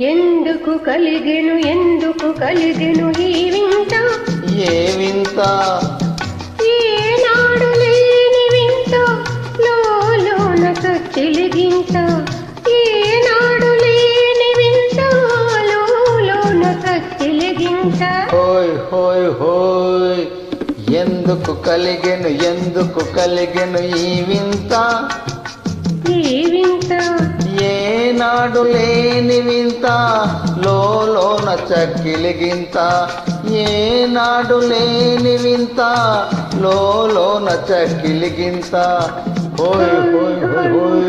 ఎందుకు కలిగెను ఈ వింత? ఏ వింత? ఏనాడు లేని వింత, లోన కచ్చిలిగింత. ఏనాడు లేని వింత, లోన కచ్చిలిగింత. హోయ్ హోయ్ హోయ్, ఎందుకు కలిగెను ఈ వింత? ఈ వింత ఏనాడు లేని వింత, లోన చక్కిలిగింత. ఏనాడు లేని వింత, లోన చక్కిలిగింత. హోయ్ హోయ్ హోయ్ హోయ్.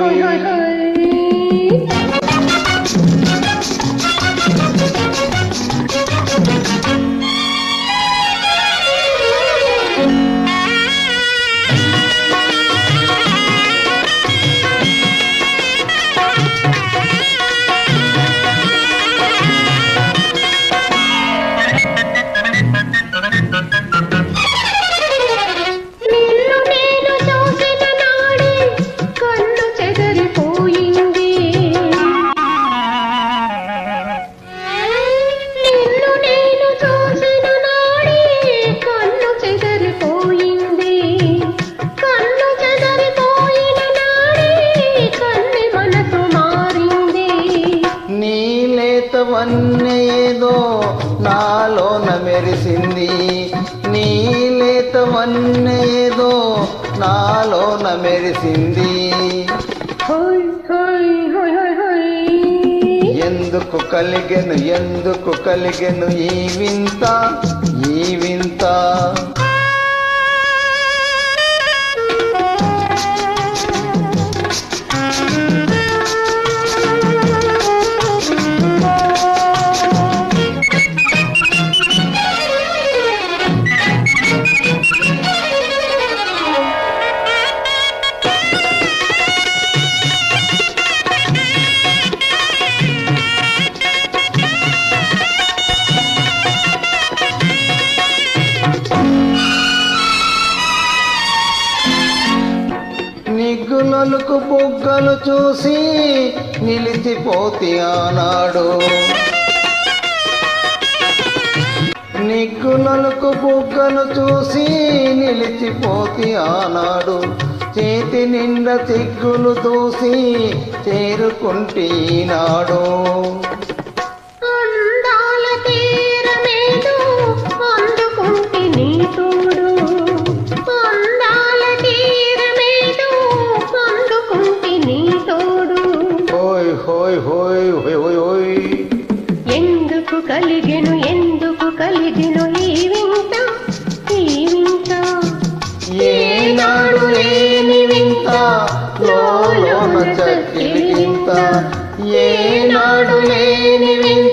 ఏదో నాలోన మెరిసింది, నీలేతవన్నేదో నాలోన మెరిసింది. ఎందుకు కలిగెను ఈ వింత? ఈ వింత నిగ్గులొలుకు బుగ్గలు చూసి నిలిచిపోతి ఆనాడు. నిగ్గులొలుకు బుగ్గలు చూసి నిలిచిపోతి ఆనాడు. చేతి నిండా చిగ్గులు దూసి చేరుకుంటి ఈనాడు. హోయ్ హోయ్ హోయ్ హోయ్, ఎందుకు కలిగెను ఈ వింత? ఈ వింత ఏనాడు లేని వింత, లోన చక్కిలిగింత. ఏనాడు లేని వింత.